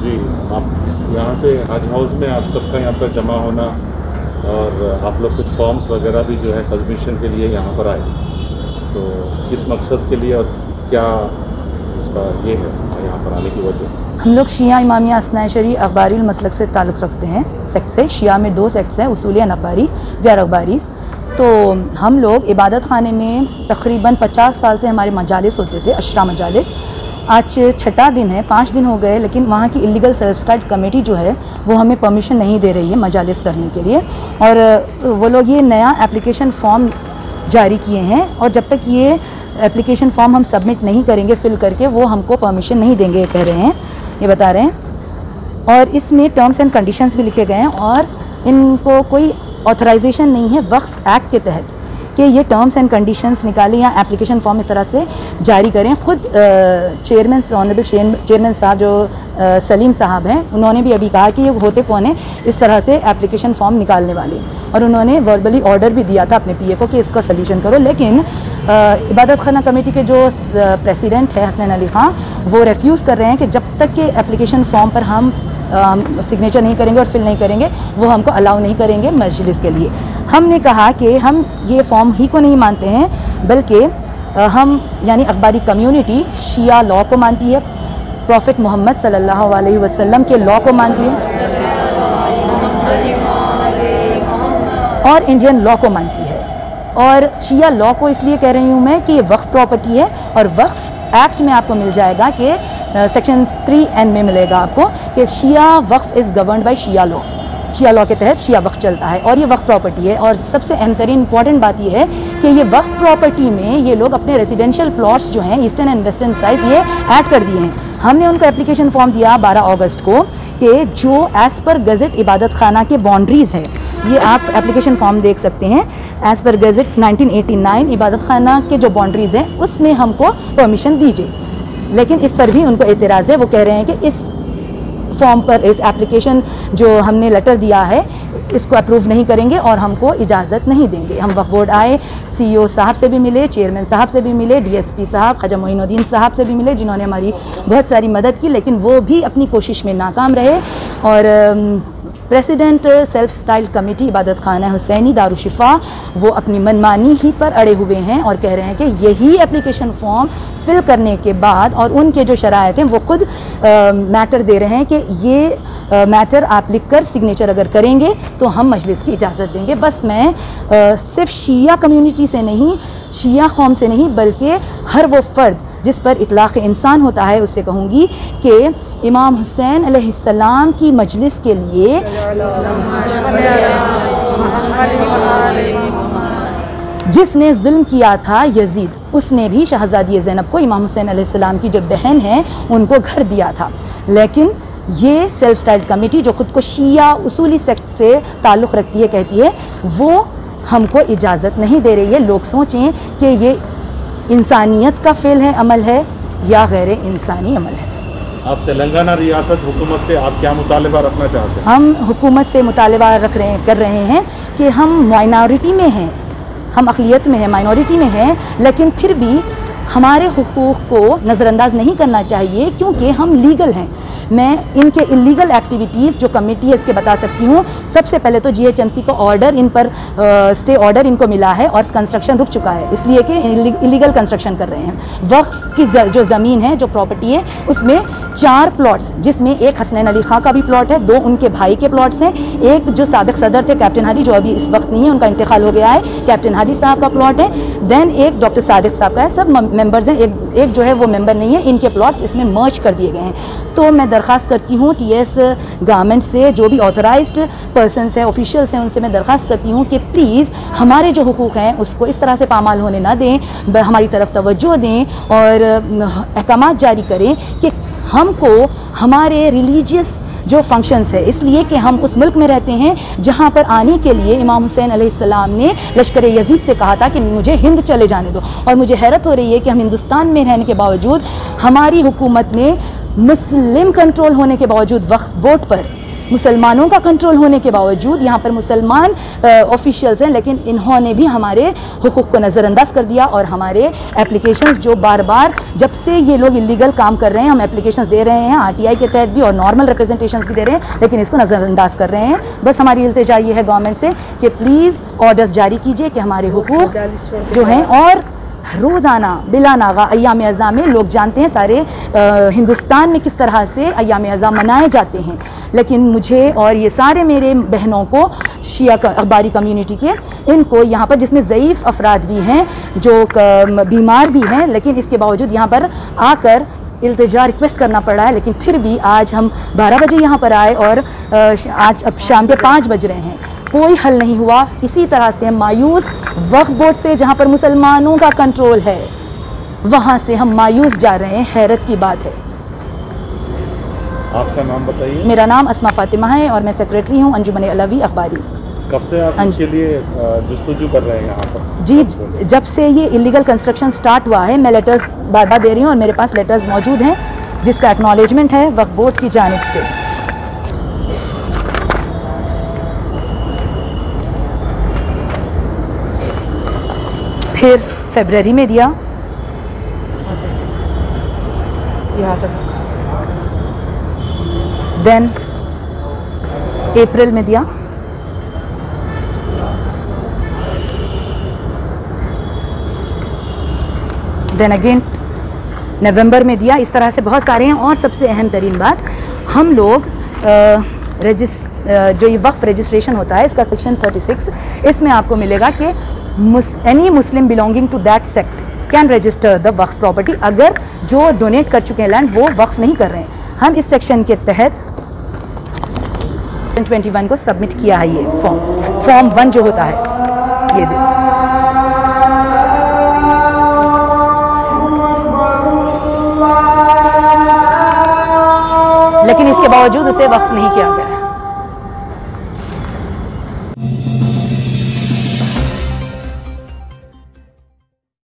जी, आप यहाँ पे हज हाउस में आप सबका यहाँ पर जमा होना और आप लोग कुछ फॉर्म्स वगैरह भी जो है सबमिशन के लिए यहाँ पर आए, तो किस मकसद के लिए और क्या इसका ये है यहाँ पर आने की वजह? हम लोग शिया इमामिया असनाए शरी अखबारी मसलक से ताल्लुक़ रखते हैं, सेक्ट से। शिया में 2 सेक्ट्स हैं, उसूलियन अखबारी व अखबारीस। तो हम लोग इबादत खाने में तकरीबन 50 साल से हमारे मजालिस होते थे, अशरा मजालिस। आज 6ठा दिन है, 5 दिन हो गए, लेकिन वहाँ की इलीगल सेल्फ स्टार्ट कमेटी जो है वो हमें परमिशन नहीं दे रही है मजालिस करने के लिए। और वो लोग ये नया एप्लीकेशन फॉर्म जारी किए हैं और जब तक ये एप्लीकेशन फॉर्म हम सबमिट नहीं करेंगे फिल करके, वो हमको परमिशन नहीं देंगे, कह रहे हैं, ये बता रहे हैं। और इसमें टर्म्स एंड कंडीशंस भी लिखे गए हैं और इनको कोई ऑथराइजेशन नहीं है वक्फ एक्ट के तहत कि ये टर्म्स एंड कंडीशंस निकालें या एप्लीकेशन फॉर्म इस तरह से जारी करें। ख़ुद चेयरमैन, ऑनरेबल चेयरमैन साहब जो सलीम साहब हैं, उन्होंने भी अभी कहा कि ये होते कौन है इस तरह से एप्लीकेशन फॉर्म निकालने वाले, और उन्होंने वर्बली ऑर्डर भी दिया था अपने पीए को कि इसका सल्यूशन करो। लेकिन इबादत खाना कमेटी के जो प्रेसिडेंट है हसनैन अली खां, वो रेफ्यूज़ कर रहे हैं कि जब तक कि एप्लीकेशन फॉर्म पर हम सिग्नेचर नहीं करेंगे और फिल नहीं करेंगे वो हमको अलाउ नहीं करेंगे मजलिस के लिए। हमने कहा कि हम ये फॉर्म ही को नहीं मानते हैं, बल्कि हम यानी अखबारी कम्युनिटी शिया लॉ को मानती है, प्रॉफिट मोहम्मद सल्लल्लाहु अलैहि वसल्लम के लॉ को मानती है और इंडियन लॉ को मानती है। और शिया लॉ को इसलिए कह रही हूँ मैं कि ये वक्फ प्रॉपर्टी है और वक्फ एक्ट में आपको मिल जाएगा कि सेक्शन 3N में मिलेगा आपको कि Shia waqf is governed by Shia law. Shia law के तहत शिया वक्फ चलता है और ये वक्फ प्रॉपर्टी है। और सबसे अहम तरीन इंपॉर्टेंट बात ये है कि ये वक्फ प्रॉपर्टी में ये लोग अपने रेजिडेंशियल प्लॉट्स जो हैं ईस्टर्न एंड वेस्टर्न साइड ये ऐड कर दिए हैं। हमने उनको एप्लीकेशन फॉर्म दिया 12 अगस्त को कि जो एज़ पर गज़ट इबादत खाना के बाउंड्रीज़ है, ये आप एप्लीकेशन फॉर्म देख सकते हैं, एज़ पर गज़ट 1989 इबादत खाना के जो बाउंड्रीज़ हैं उसमें हमको परमिशन दीजिए। लेकिन इस पर भी उनको एतराज़ है, वो कह रहे हैं कि इस फॉर्म पर, इस एप्लीकेशन जो हमने लेटर दिया है इसको अप्रूव नहीं करेंगे और हमको इजाज़त नहीं देंगे। हम वक्फ बोर्ड आए, CEO साहब से भी मिले, चेयरमैन साहब से भी मिले, DSP साहब ख्वाजा मोइनुद्दीन साहब से भी मिले, जिन्होंने हमारी बहुत सारी मदद की, लेकिन वो भी अपनी कोशिश में नाकाम रहे। और प्रेसिडेंट सेल्फ स्टाइल कमेटी इबादत खाना हुसैनी दारुशिफा वो अपनी मनमानी ही पर अड़े हुए हैं और कह रहे हैं कि यही एप्लीकेशन फॉर्म फिल करने के बाद और उनके जो शराइत हैं वो खुद मैटर दे रहे हैं कि ये मैटर आप लिखकर सिग्नेचर अगर करेंगे तो हम मजलिस की इजाज़त देंगे। बस मैं सिर्फ शिया कम्युनिटी से नहीं, शिया कौम से नहीं, बल्कि हर वो फ़र्द जिस पर इतलाक़ इंसान होता है उससे कहूँगी कि इमाम हुसैन अलैहिस्सलाम की मजलिस के लिए जिसने जुल्म किया था यजीद, उसने भी शहज़ादी ज़ैनब को इमाम हुसैन अलैहिस्सलाम की जो बहन है उनको घर दिया था। लेकिन ये सेल्फ स्टाइल कमेटी जो ख़ुद को शिया उसूली सेक्ट से ताल्लुक़ रखती है, कहती है वो हमको इजाज़त नहीं दे रही है। लोग सोचें कि ये इंसानियत का फ़ेल है, अमल है या गैर इंसानी अमल है। आप तेलंगाना रियासत हुकूमत से आप क्या मुतालबा रखना चाहते हैं? हम हुकूमत से मुतालबा कर रहे हैं कि हम माइनॉरिटी में हैं, हम अक़लियत में हैं, माइनॉरिटी में हैं, लेकिन फिर भी हमारे हुकूक़ को नज़रअंदाज नहीं करना चाहिए क्योंकि हम लीगल हैं। मैं इनके इलीगल एक्टिविटीज़ जो कमेटी है इसके बता सकती हूँ। सबसे पहले तो GHMC को ऑर्डर, इन पर स्टे ऑर्डर इनको मिला है और कंस्ट्रक्शन रुक चुका है इसलिए कि इलीगल कंस्ट्रक्शन कर रहे हैं। वक्फ की जो ज़मीन है, जो प्रॉपर्टी है, उसमें 4 प्लॉट्स, जिसमें एक हसनैन अली खां का भी प्लॉट है, 2 उनके भाई के प्लॉट्स हैं, एक जो साबिक़ सदर थे कैप्टन हादी, जो अभी इस वक्त नहीं है, उनका इंतकाल हो गया है, कैप्टन हादी साहब का प्लॉट है, दैन एक डॉक्टर सादिक साहब का है। सब मेंबर्स हैं, एक जो है वो मेंबर नहीं है, इनके प्लॉट्स इसमें मर्ज कर दिए गए हैं। तो मैं दरख्वास्त करती हूँ TS गवर्नमेंट से, जो भी ऑथराइज्ड पर्सनस हैं, ऑफिशियल्स हैं, उनसे मैं दरख्वास्त करती हूँ कि प्लीज़ हमारे जो हुकूक़ हैं उसको इस तरह से पामाल होने ना दें, हमारी तरफ तवज्जो दें और अहकामात जारी करें कि हमको हमारे रिलीजियस जो फंक्शंस है, इसलिए कि हम उस मुल्क में रहते हैं जहाँ पर आने के लिए इमाम हुसैन अलैहिस्सलाम ने लश्कर यजीद से कहा था कि मुझे हिंद चले जाने दो। और मुझे हैरत हो रही है कि हम हिंदुस्तान में रहने के बावजूद, हमारी हुकूमत में मुस्लिम कंट्रोल होने के बावजूद वक्फ बोर्ड पर मुसलमानों का कंट्रोल होने के बावजूद यहाँ पर मुसलमान ऑफिशियल्स हैं, लेकिन इन्होंने भी हमारे हुकूक को नज़रअंदाज कर दिया और हमारे एप्लीकेशंस जो बार बार जब से ये लोग इलीगल काम कर रहे हैं, हम एप्लीकेशंस दे रहे हैं आरटीआई के तहत भी और नॉर्मल रिप्रेजेंटेशंस भी दे रहे हैं, लेकिन इसको नज़रअंदाज कर रहे हैं। बस हमारी इल्तिजा ये है गवर्नमेंट से कि प्लीज़ ऑर्डर्स जारी कीजिए कि हमारे हुकूक जो हैं, और रोज़ाना बिला नागा अय्याम अज़ा में लोग जानते हैं सारे हिंदुस्तान में किस तरह से अय्याम अज़ा मनाए जाते हैं, लेकिन मुझे और ये सारे मेरे बहनों को शिया अखबारी कम्युनिटी के, इनको यहाँ पर जिसमें ज़ईफ़ अफराद भी हैं जो बीमार भी हैं, लेकिन इसके बावजूद यहाँ पर आकर इल्तिजा रिक्वेस्ट करना पड़ा है। लेकिन फिर भी आज हम 12 बजे यहाँ पर आए और आज अब शाम के 5 बज रहे हैं, कोई हल नहीं हुआ। इसी तरह से हम मायूस वक्फ बोर्ड से जहाँ पर मुसलमानों का कंट्रोल है वहाँ से हम मायूस जा रहे हैं। हैरत की बात है। आपका नाम बताइए। मेरा नाम अस्मा फातिमा है और मैं सेक्रेटरी हूँ अंजुमन अलवी अखबारी। कब से आप इसके लिए जस्तुजू कर रहे हैं यहाँ पर? जी, जब से ये इलीगल कंस्ट्रक्शन स्टार्ट हुआ है मैं लेटर्स बार बार दे रही हूँ और मेरे पास लेटर्स मौजूद हैं जिसका एक्नॉलेजमेंट है वक्फ बोर्ड की जानिब से। फिर फरवरी में दिया, देन अप्रैल में दिया, देन अगेन नवंबर में दिया। इस तरह से बहुत सारे हैं। और सबसे अहम तरीन बात, हम लोग जो ये वक्फ रजिस्ट्रेशन होता है इसका सेक्शन 36, इसमें आपको मिलेगा कि any Muslim belonging to that sect can register the Waqf property. अगर जो डोनेट कर चुके हैं लैंड वो वक्फ नहीं कर रहे हैं, हम इस सेक्शन के तहत 21 को सबमिट किया है। ये फॉर्म 1 जो होता है ये दे। लेकिन इसके बावजूद उसे वक्फ नहीं किया गया।